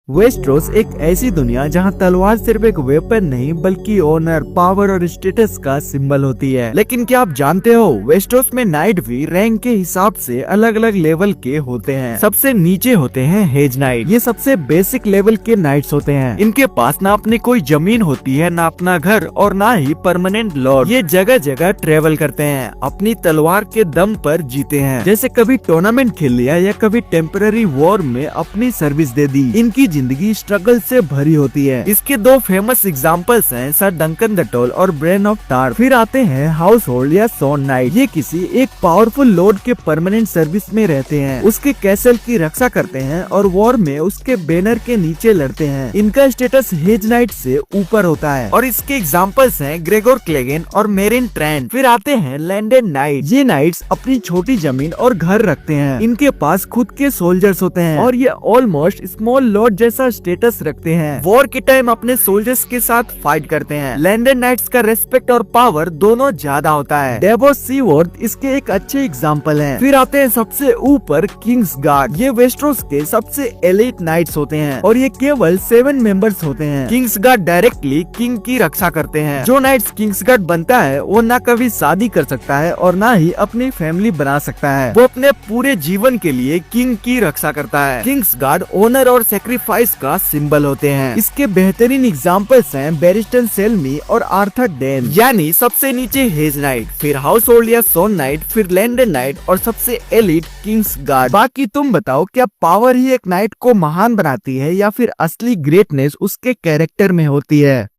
Westeros एक ऐसी दुनिया जहां तलवार सिर्फ एक वेपन नहीं बल्कि ऑनर, पावर और स्टेटस का सिंबल होती है। लेकिन क्या आप जानते हो, वेस्टरोस में नाइट भी रैंक के हिसाब से अलग अलग लेवल के होते हैं। सबसे नीचे होते हैं हेज नाइट। ये सबसे बेसिक लेवल के नाइट्स होते हैं। इनके पास ना अपनी कोई जमीन होती है, ना अपना घर और ना ही परमानेंट लॉर्ड। ये जगह जगह ट्रेवल करते हैं, अपनी तलवार के दम पर जीते हैं। जैसे कभी टूर्नामेंट खेल लिया या कभी टेम्पररी वॉर में अपनी सर्विस दे दी। इनकी जिंदगी स्ट्रगल से भरी होती है। इसके दो फेमस एग्जांपल्स हैं, सर डंकन द टॉल और ब्रेन ऑफ टार। फिर आते हैं हाउस होल्ड या सॉन नाइट। ये किसी एक पावरफुल लॉर्ड के परमानेंट सर्विस में रहते हैं, उसके कैसल की रक्षा करते हैं और वॉर में उसके बैनर के नीचे लड़ते हैं। इनका स्टेटस हेज नाइट से ऊपर होता है और इसके एग्जाम्पल्स हैं ग्रेगोर क्लेगन और मेरिन ट्रेंट। फिर आते हैं लैंडेड नाइट। ये नाइट्स अपनी छोटी जमीन और घर रखते हैं। इनके पास खुद के सोल्जर्स होते हैं और ये ऑलमोस्ट स्मॉल लॉर्ड जैसा स्टेटस रखते हैं। वॉर के टाइम अपने सोल्जर्स के साथ फाइट करते हैं। लैंडेड नाइट्स का रेस्पेक्ट और पावर दोनों ज्यादा होता है। डेवोस सीवॉर्थ इसके एक अच्छे एग्जांपल हैं। फिर आते हैं सबसे ऊपर किंग्स गार्ड। ये वेस्टरोस के सबसे एलिट नाइट्स होते हैं और ये केवल 7 मेंबर्स होते हैं। किंग्स गार्ड डायरेक्टली किंग की रक्षा करते हैं। जो नाइट्स किंग्स गार्ड बनता है वो ना कभी शादी कर सकता है और ना ही अपनी फैमिली बना सकता है। वो अपने पूरे जीवन के लिए किंग की रक्षा करता है। किंग्स गार्ड ऑनर और सेक्रीफाइस का सिंबल होते हैं। इसके बेहतरीन एग्जांपल्स हैं बैरिस्टन सेल्मी और आर्थर डेन। यानी सबसे नीचे हेज नाइट, फिर हाउस होल्ड या सॉन नाइट, फिर लैंडेड नाइट और सबसे एलिट किंग्स गार्ड। बाकी तुम बताओ, क्या पावर ही एक नाइट को महान बनाती है या फिर असली ग्रेटनेस उसके कैरेक्टर में होती है?